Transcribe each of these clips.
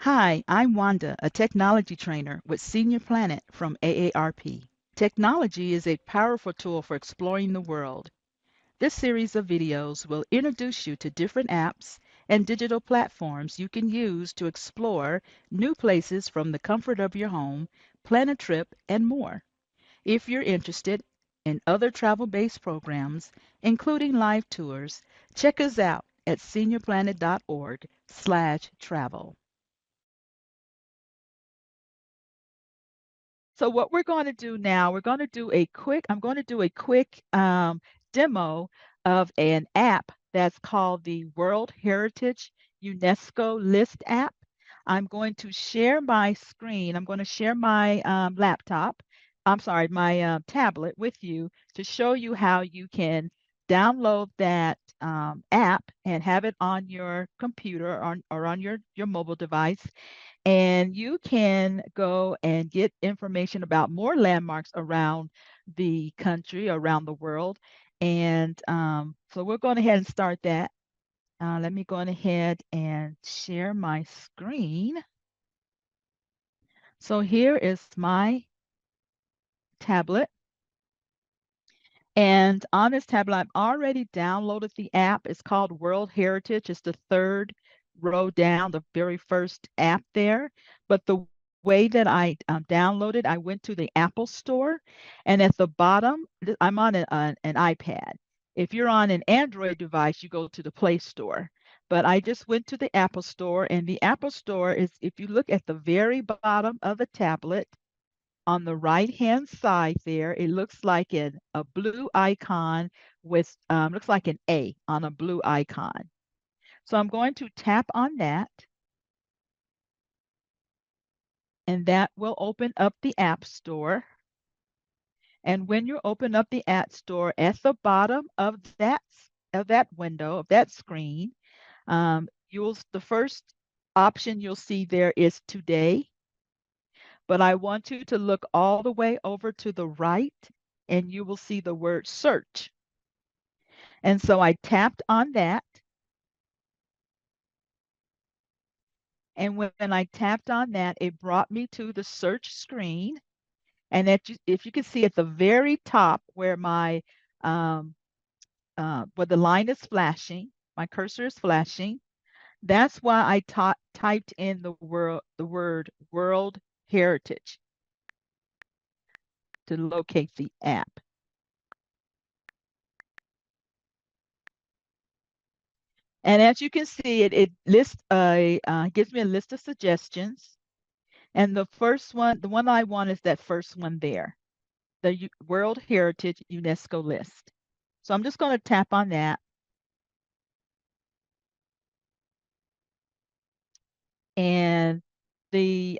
Hi, I'm Wanda, a technology trainer with Senior Planet from AARP. Technology is a powerful tool for exploring the world. This series of videos will introduce you to different apps and digital platforms you can use to explore new places from the comfort of your home, plan a trip, and more. If you're interested in other travel-based programs, including live tours, check us out at seniorplanet.org/travel. So what we're going to do now, I'm going to do a quick demo of an app that's called the World Heritage UNESCO List app. I'm going to share my screen. I'm going to share my my tablet with you to show you how you can download that app and have it on your computer or on your mobile device, and you can go and get information about more landmarks around the country, around the world. And so we're going ahead and start that. Let me go ahead and share my screen. So here is my tablet. And on this tablet, I've already downloaded the app. It's called World Heritage. It's the third row down, the very first app there. But the way that I downloaded, I went to the Apple Store, and at the bottom, I'm on an iPad. If you're on an Android device, you go to the Play Store. But I just went to the Apple Store, and the Apple Store is, if you look at the very bottom of the tablet, on the right-hand side there, it looks like a blue icon with, looks like an A on a blue icon. So I'm going to tap on that, and that will open up the App Store. And when you open up the App Store, at the bottom of that window, of that screen, the first option you'll see there is today. But I want you to look all the way over to the right, and you will see the word search. And so I tapped on that. And when I tapped on that, it brought me to the search screen. And if you can see at the very top where um, where the line is flashing, my cursor is flashing, that's why I typed in the word World Heritage to locate the app. And as you can see, it gives me a list of suggestions. And the first one, the one I want is that first one there, the World Heritage UNESCO list. So I'm just going to tap on that. And the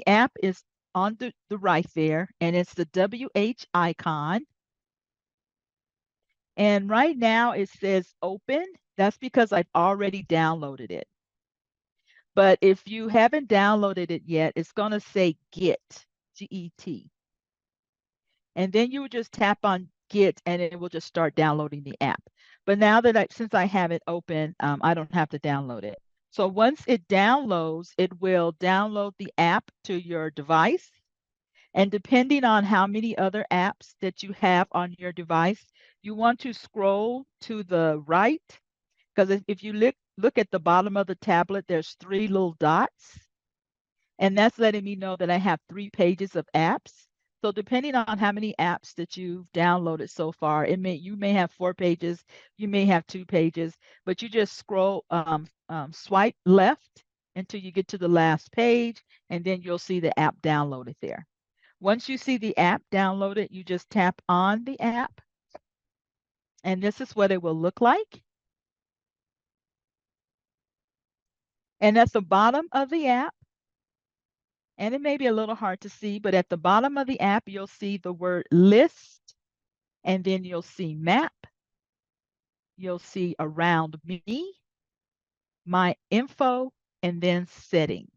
app is on the right there, and it's the WH icon. And right now it says open. That's because I've already downloaded it. But if you haven't downloaded it yet, it's going to say Get, G-E-T. And then you would just tap on Get, and it will just start downloading the app. But now since I have it open, I don't have to download it. So once it downloads, it will download the app to your device. And depending on how many other apps that you have on your device, you want to scroll to the right, because if you look at the bottom of the tablet, there's three little dots, and that's letting me know that I have 3 pages of apps. So depending on how many apps that you've downloaded so far, you may have 4 pages, you may have 2 pages, but you just swipe left until you get to the last page, and then you'll see the app downloaded there. Once you see the app downloaded, you just tap on the app, and this is what it will look like. And at the bottom of the app, and it may be a little hard to see, but at the bottom of the app, you'll see the word list, and then you'll see map, you'll see around me, my info, and then settings.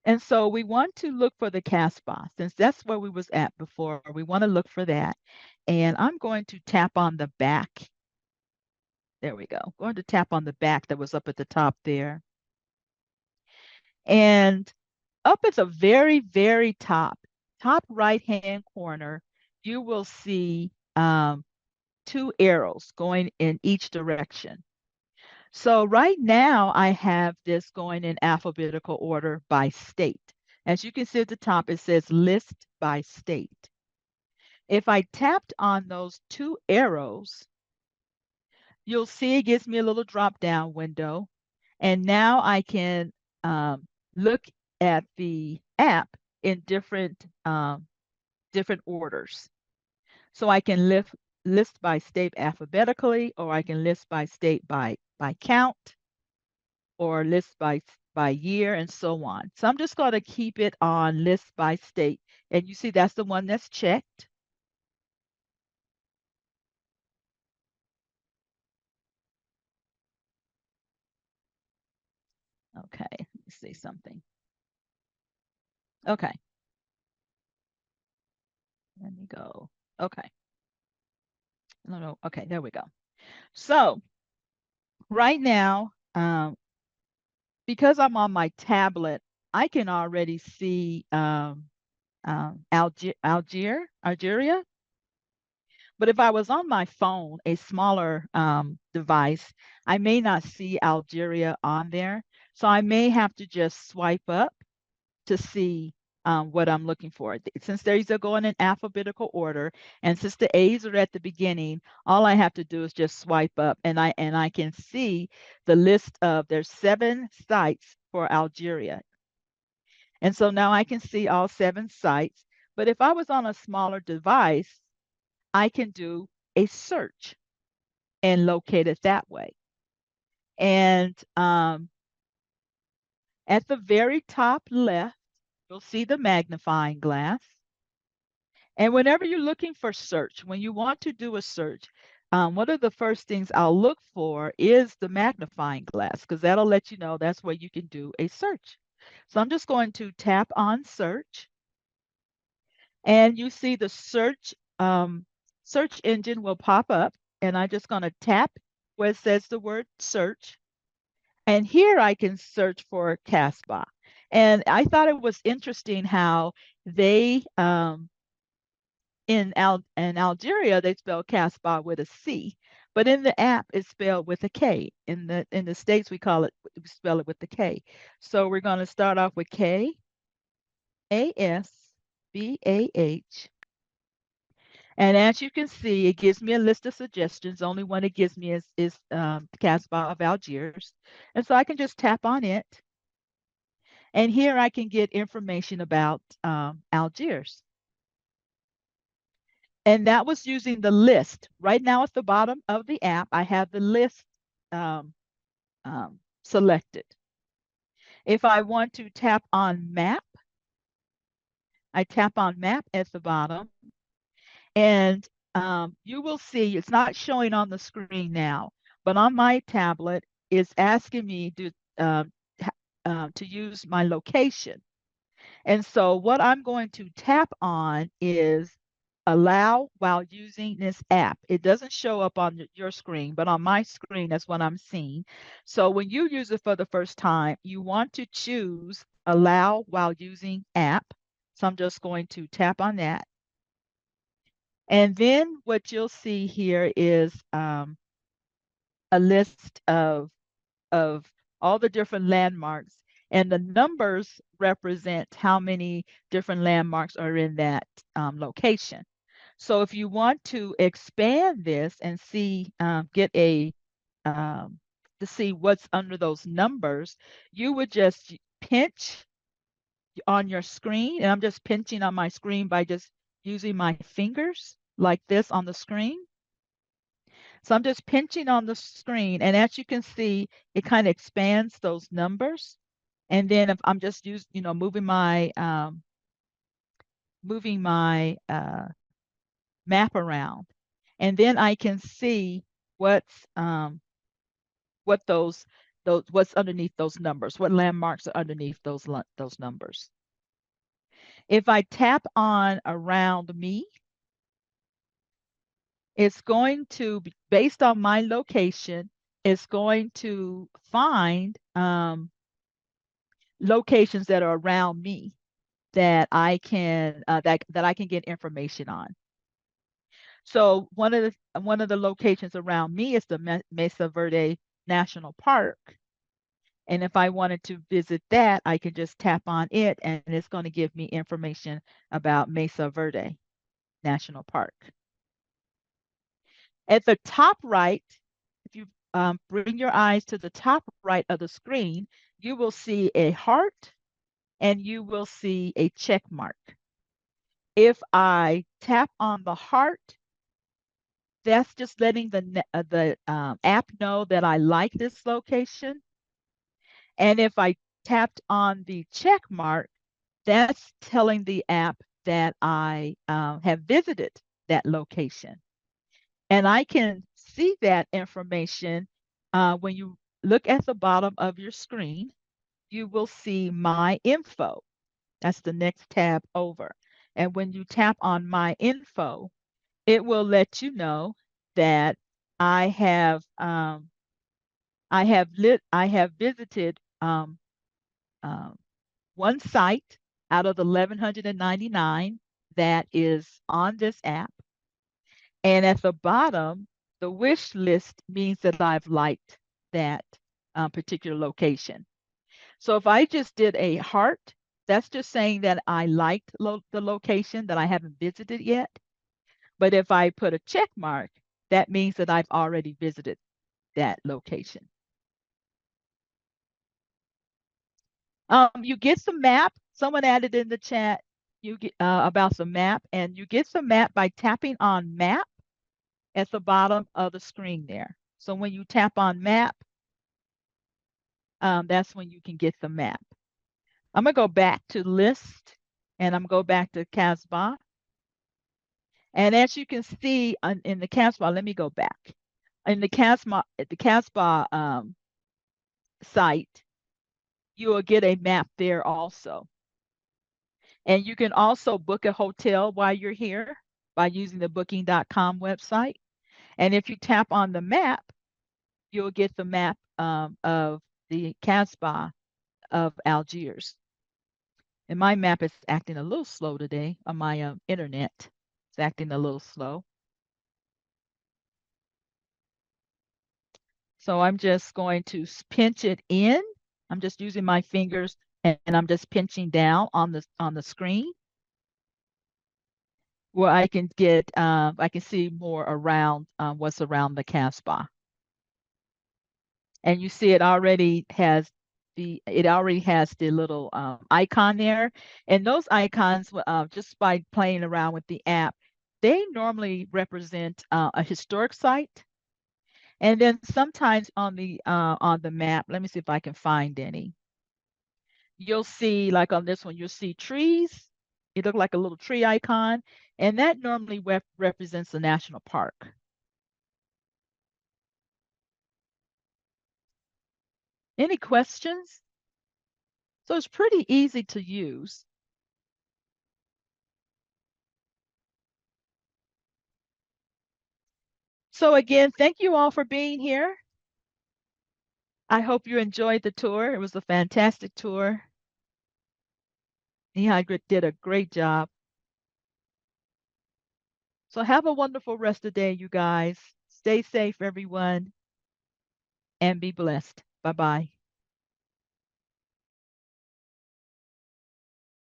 And so we want to look for the Casbah, since that's where we was at before. We want to look for that. And I'm going to tap on the back There we go. Going to tap on the back that was up at the top there. And up at the very, very top right-hand corner, you will see two arrows going in each direction. So right now I have this going in alphabetical order by state. As you can see at the top, it says list by state. If I tapped on those two arrows, you'll see it gives me a little drop down window. And now I can look at the app in different orders. So I can list by state alphabetically, or I can list by state by count, or list by year, and so on. So I'm just going to keep it on list by state. And you see that's the one that's checked. Okay, let me see something. Okay, let me go. Okay, no, okay, there we go. So right now, because I'm on my tablet, I can already see Algeria. But if I was on my phone, a smaller device, I may not see Algeria on there. So I may have to just swipe up to see what I'm looking for. Since these are going in alphabetical order, and since the A's are at the beginning, all I have to do is just swipe up, and I can see the list of there's 7 sites for Algeria. And so now I can see all 7 sites. But if I was on a smaller device, I can do a search and locate it that way. And at the very top left, you'll see the magnifying glass. And whenever you're looking for search, when you want to do a search, one of the first things I'll look for is the magnifying glass, because that'll let you know that's where you can do a search. So I'm just going to tap on search, and you see the search engine will pop up, and I'm just going to tap where it says the word search. And here I can search for Casbah. And I thought it was interesting how they in Algeria they spell Casbah with a C, but in the app it's spelled with a K. In the States we spell it with the K. So we're going to start off with Kasbah. And as you can see, it gives me a list of suggestions. The only one it gives me is Casbah of Algiers. And so I can just tap on it. And here I can get information about Algiers. And that was using the list. Right now at the bottom of the app, I have the list um, selected. If I want to tap on map, I tap on map at the bottom. And you will see it's not showing on the screen now, but on my tablet, it's asking me to use my location. And so what I'm going to tap on is allow while using this app. It doesn't show up on your screen, but on my screen, that's what I'm seeing. So when you use it for the first time, you want to choose allow while using app. So I'm just going to tap on that. And then what you'll see here is a list of all the different landmarks, and the numbers represent how many different landmarks are in that location. So if you want to expand this and see, get a to see what's under those numbers, you would just pinch on your screen, and I'm just pinching on my screen by just using my fingers like this on the screen. So I'm just pinching on the screen, and as you can see, it kind of expands those numbers. And then if I'm just moving my map around, and then I can see what those what's underneath those numbers, what landmarks are underneath those numbers. If I tap on around me, It's going to be based on my location, it's going to find locations that are around me that I can get information on. So one of the locations around me is the Mesa Verde National Park. And if I wanted to visit that, I can just tap on it and it's going to give me information about Mesa Verde National Park. At the top right, if you bring your eyes to the top right of the screen, you will see a heart and you will see a check mark. If I tap on the heart, that's just letting the app know that I like this location. And if I tapped on the check mark, that's telling the app that I have visited that location. And I can see that information when you look at the bottom of your screen, you will see my info. That's the next tab over. And when you tap on my info, it will let you know that I have I have visited um, one site out of the 1199 that is on this app. And at the bottom, the wish list means that I've liked that particular location. So if I just did a heart, that's just saying that I liked the location that I haven't visited yet. But if I put a check mark, that means that I've already visited that location. You get some map. Someone added in the chat you get about the map, and you get the map by tapping on map at the bottom of the screen there. So when you tap on map, that's when you can get the map. I'm gonna go back to list, and I'm gonna go back to Casbah. And as you can see in the Casbah, let me go back. In the Casbah site, you will get a map there also. And you can also book a hotel while you're here by using the booking.com website. And if you tap on the map, you'll get the map of the Casbah of Algiers. And my map is acting a little slow today on my internet. It's acting a little slow. So I'm just going to pinch it in. I'm just using my fingers and I'm just pinching down on the screen where I can get I can see more around what's around the Casbah. And you see it already has the little icon there. And those icons, just by playing around with the app, they normally represent a historic site. And then sometimes on the map, let me see if I can find any. You'll see, like on this one, you'll see trees. It looks like a little tree icon, and that normally represents the national park. Any questions? So it's pretty easy to use. So again, thank you all for being here. I hope you enjoyed the tour. It was a fantastic tour. Nihad did a great job. So have a wonderful rest of the day, you guys. Stay safe, everyone, and be blessed. Bye-bye.